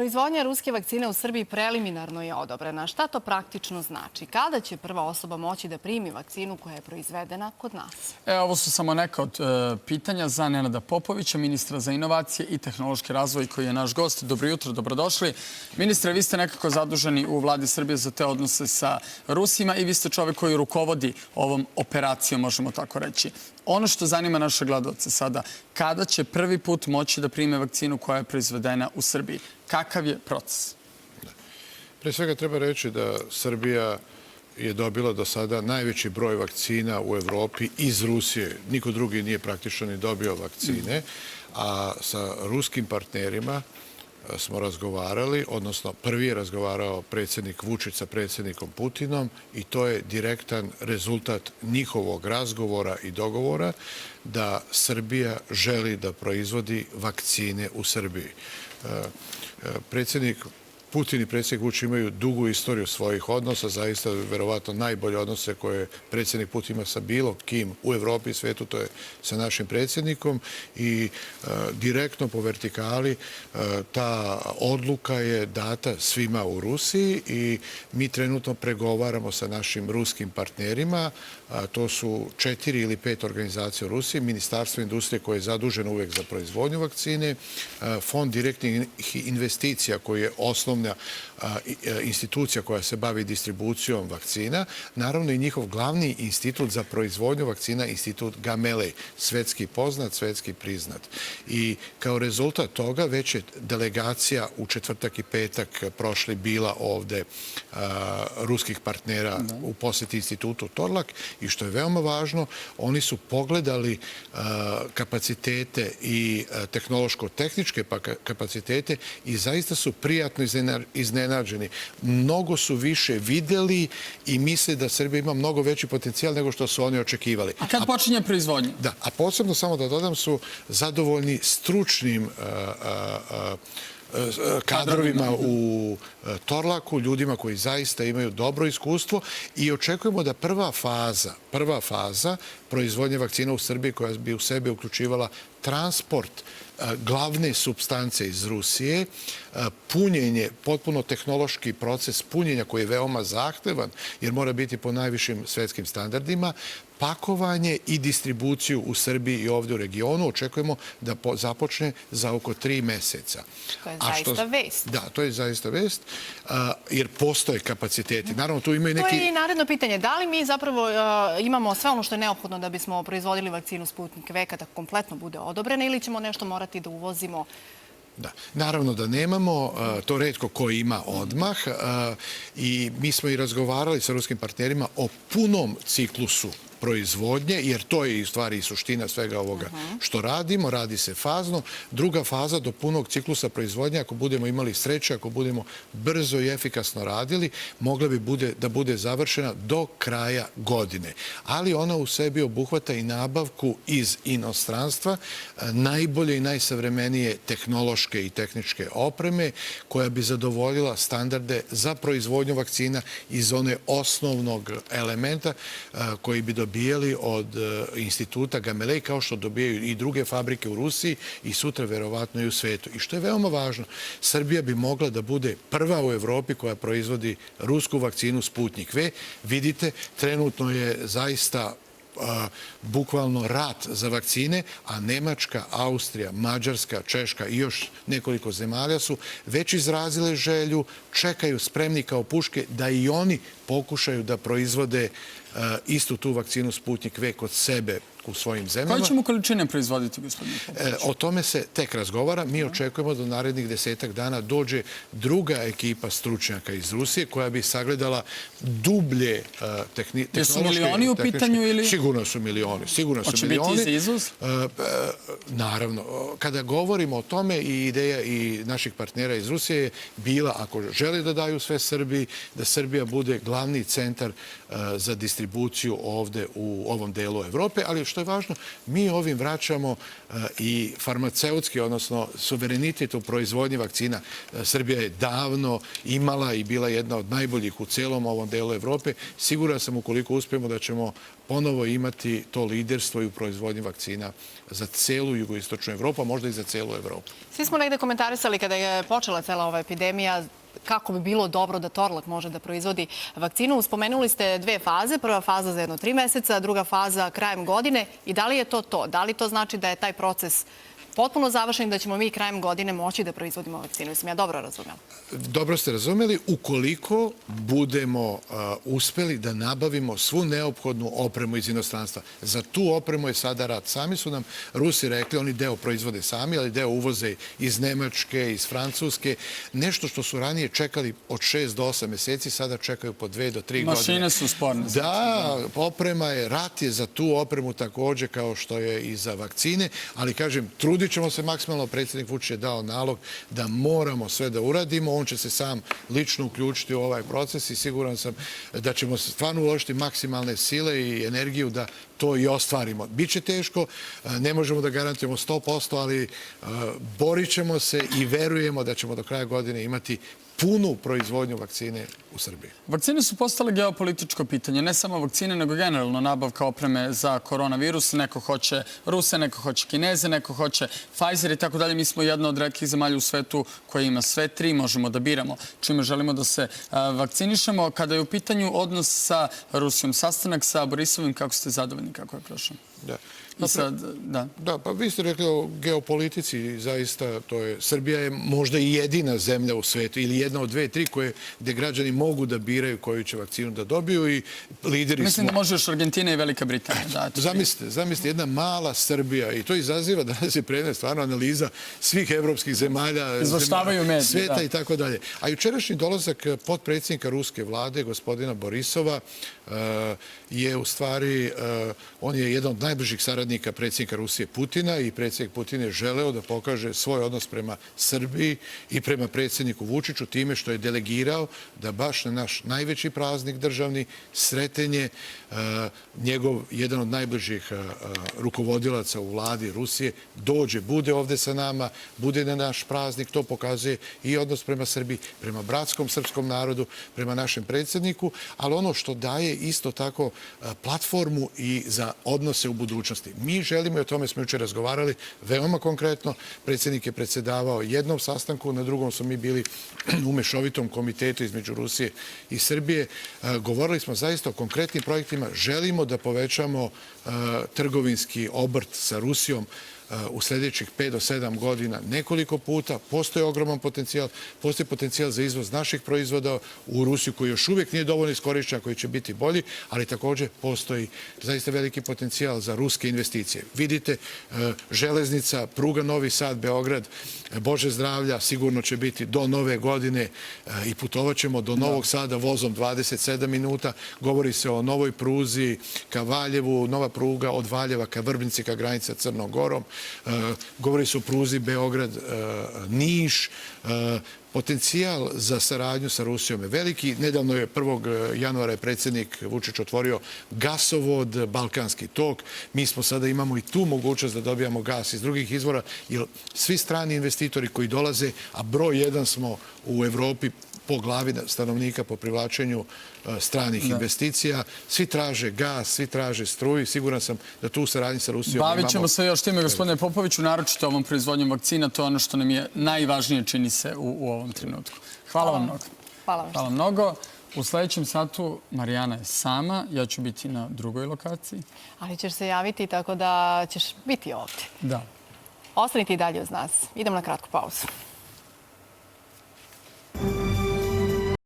Proizvodnja ruske vakcine u Srbiji preliminarno je odobrena. Šta to praktično znači? Kada će prva osoba moći da primi vakcinu koja je proizvedena kod nas? Ovo su samo neka od pitanja za Nenada Popovića, ministra za inovacije i tehnološki razvoj, koji je naš gost. Dobro jutro, dobrodošli. Ministre, vi ste nekako zaduženi u vladi Srbije za te odnose sa Rusima i vi ste čovek koji rukovodi ovom operacijom, možemo tako reći. Ono što zanima naše gledalce sada, kada će prvi put moći da prime vakcinu koja je proizvedena u Srbiji? Kakav je proces? Pre svega treba reći da Srbija je dobila do sada najveći broj vakcina u Evropi iz Rusije. Niko drugi nije praktično ni dobio vakcine, a sa ruskim partnerima smo razgovarali, odnosno prvi je razgovarao predsjednik Vučić sa predsjednikom Putinom i to je direktan rezultat njihovog razgovora i dogovora da Srbija želi da proizvodi vakcine u Srbiji. Predsjednik Putin i predsjednik Vučić imaju dugu istoriju svojih odnosa, zaista verovatno najbolje odnose koje predsjednik Putin ima sa bilo kim u Evropi i svetu, to je sa našim predsjednikom i direktno po vertikali ta odluka je data svima u Rusiji i mi trenutno pregovaramo sa našim ruskim partnerima. To su 4 ili 5 organizacija u Rusiji, Ministarstvo industrije koje je zaduženo uvek za proizvodnju vakcine, Fond direktnih investicija koji je osnovna institucija koja se bavi distribucijom vakcina, naravno i njihov glavni institut za proizvodnju vakcina, institut Gamaleya, svetski poznat, svetski priznat. I kao rezultat toga već je delegacija u četvrtak i petak prošli bila ovde ruskih partnera u poseti institutu Torlak i što je veoma važno, oni su pogledali kapacitete i tehnološko-tehničke kapacitete i zaista su prijatno iznenađeni. Mnogo su više videli i misle da Srbija ima mnogo veći potencijal nego što su oni očekivali. A kad počinje proizvodnja? Da, a posebno samo da dodam su zadovoljni stručnim kadrovima u Torlaku, ljudima koji zaista imaju dobro iskustvo i očekujemo da prva faza proizvodnje vakcina u Srbiji koja bi u sebe uključivala transport glavne supstance iz Rusije, punjenje, potpuno tehnološki proces punjenja koji je veoma zahtevan jer mora biti po najvišim svetskim standardima, pakovanje i distribuciju u Srbiji i ovdje u regionu očekujemo da započne za oko 3 meseca. To je zaista vest. Da, to je zaista vest, jer postoje kapaciteti. Naravno, tu imaju neki... To je i naredno pitanje. Da li mi zapravo imamo sve ono što je neophodno da bismo proizvodili vakcinu Sputnik V kada kompletno bude odobrena ili ćemo nešto morati da uvozimo? Da, naravno da nemamo, to retko ko ima odmah i mi smo i razgovarali sa ruskim partnerima o punom ciklusu proizvodnje, jer to je u stvari i suština svega ovoga što radimo. Radi se fazno. Druga faza do punog ciklusa proizvodnje, ako budemo imali sreće, ako budemo brzo i efikasno radili, mogla bi da bude završena do kraja godine. Ali ona u sebi obuhvata i nabavku iz inostranstva, najbolje i najsavremenije tehnološke i tehničke opreme koja bi zadovoljila standarde za proizvodnju vakcina iz one osnovnog elementa koji bi dobijali od instituta Gamaleya, kao što dobijaju i druge fabrike u Rusiji i sutra verovatno i u svetu. I što je veoma važno, Srbija bi mogla da bude prva u Evropi koja proizvodi rusku vakcinu Sputnik V. Vidite, trenutno je zaista bukvalno rat za vakcine, a Nemačka, Austrija, Mađarska, Češka i još nekoliko zemalja su već izrazile želju, čekaju spremni kao puške da i oni pokušaju da proizvode istu tu vakcinu Sputnik V kod sebe u svojim zemljama. Koje ćemo količine proizvoditi, gospodine Popović? O tome se tek razgovara. Mi očekujemo da narednih 10-ak dana dođe druga ekipa stručnjaka iz Rusije koja bi sagledala dublje tehnološke... Jesu milioni u pitanju ili... Sigurno su milioni. Hoće biti za izvoz? Naravno. Kada govorimo o tome i ideja i naših partnera iz Rusije je bila, ako žele da daju sve Srbiji, da Srbija bude glavni centar za distribuciju ovde u ovom delu Evrope, ali što je važno, mi ovim vraćamo i farmaceutski, odnosno suverenitet u proizvodnji vakcina. Srbija je davno imala i bila jedna od najboljih u celom ovom delu Evrope. Siguran sam ukoliko uspijemo da ćemo ponovo imati to liderstvo i u proizvodnji vakcina za celu jugoistočnu Evropu, a možda i za celu Evropu. Svi smo negde komentarisali kada je počela cela ova epidemija kako bi bilo dobro da Torlak može da proizvodi vakcinu. Spomenuli ste dve faze. Prva faza za jedno 3 meseca, druga faza krajem godine. I da li je to to? Da li to znači da je taj proces potpuno završen i da ćemo mi krajem godine moći da proizvodimo vakcinu? Jesam ja dobro razumela? Dobro ste razumeli. Ukoliko budemo uspeli da nabavimo svu neophodnu opremu iz inostranstva. Za tu opremu je sada rad. Sami su nam Rusi rekli, oni deo proizvode sami, ali deo uvoze iz Nemačke, iz Francuske. Nešto što su ranije čekali od 6 do 8 meseci, sada čekaju po 2 do 3 godine. Mašine su sporne. Da, oprema je, rat je za tu opremu takođe kao što je i za vakcine, ali kažem, trudit ćemo se maksimalno. Predsjednik Vučić je dao nalog da moramo sve da uradimo. On će se sam lično uključiti u ovaj proces i siguran sam da ćemo stvarno uložiti maksimalne sile i energiju da to i ostvarimo. Biće teško, ne možemo da garantujemo 100%, ali borit ćemo se i verujemo da ćemo do kraja godine imati punu proizvodnju vakcine u Srbiji. Vakcine su postale geopolitičko pitanje. Ne samo vakcine, nego generalno nabavka opreme za koronavirus. Neko hoće Ruse, neko hoće Kineze, neko hoće Pfizer i tako dalje. Mi smo jedna od retkih zemalja u svetu koja ima sve tri. Možemo da biramo čime želimo da se vakcinišemo. Kada je u pitanju odnos sa Rusijom, sastanak sa Borisovim, kako ste zadovoljni, kako je prošao? Da. I sad, da. Da, pa vi ste rekli o geopolitici, zaista to je, Srbija je možda i jedina zemlja u svetu ili jedna od 2, 3 gde građani mogu da biraju koju će vakcinu da dobiju i lideri smo. Mislim da može još Argentina i Velika Britanija. Zamislite, jedna mala Srbija i to izaziva, danas je predmet stvarno analiza svih evropskih zemalja, sveta i tako dalje. A jučerašnji dolazak potpredsjednika ruske vlade, gospodina Borisova, je u stvari, on je jedan od najbližih saradnika predsjednika Rusije Putina i predsjednik Putin je želeo da pokaže svoj odnos prema Srbiji i prema predsjedniku Vučiću time što je delegirao da baš na naš najveći praznik državni Sretenje njegov jedan od najbližih rukovodilaca u vladi Rusije dođe, bude ovde sa nama, bude na naš praznik. To pokazuje i odnos prema Srbiji, prema bratskom srpskom narodu, prema našem predsjedniku, ali ono što daje isto tako platformu i za odnose u budućnosti. Mi želimo, i o tome smo jučer razgovarali, veoma konkretno. Predsjednik je predsjedavao jednom sastanku, na drugom smo mi bili u mešovitom komitetu između Rusije i Srbije. Govorili smo zaista o konkretnim projektima. Želimo da povećamo trgovinski obrt sa Rusijom u sljedećih 5 do 7 godina nekoliko puta. Postoji ogroman potencijal. Postoji potencijal za izvoz naših proizvoda u Rusiju koji još uvijek nije dovoljno iskorišćen, koji će biti bolji, ali također postoji zaista veliki potencijal za ruske investicije. Vidite, železnica, pruga Novi Sad, Beograd, Bože zdravlja, sigurno će biti do nove godine i putovat ćemo do Novog Sada vozom 27 minuta. Govori se o novoj pruzi ka Valjevu, nova pruga od Valjeva ka Vrbnici, ka granici sa Crnom Gorom. Govori se o pruzi Beograd-Niš. Potencijal za saradnju sa Rusijom je veliki. Nedavno je 1. januara je predsjednik Vučić otvorio gasovod, Balkanski tok. Mi smo sada imamo i tu mogućnost da dobijamo gas iz drugih izvora, jer svi strani investitori koji dolaze, a broj 1 smo u Evropi po glavi stanovnika, po privlačenju stranih investicija. Svi traže gas, svi traže struju. Siguran sam da tu u saradnji sa Rusijom imamo... Bavit ćemo se još time, gospodine Popoviću, naročito ovom proizvodnjom vakcina. To je ono što nam je najvažnije, čini se, u ovom trenutku. Hvala vam mnogo. Hvala mnogo. U sljedećem satu Marijana je sama. Ja ću biti na drugoj lokaciji. Ali ćeš se javiti tako da ćeš biti ovdje. Da. Ostanite i dalje uz nas. Idemo na kratku pauzu.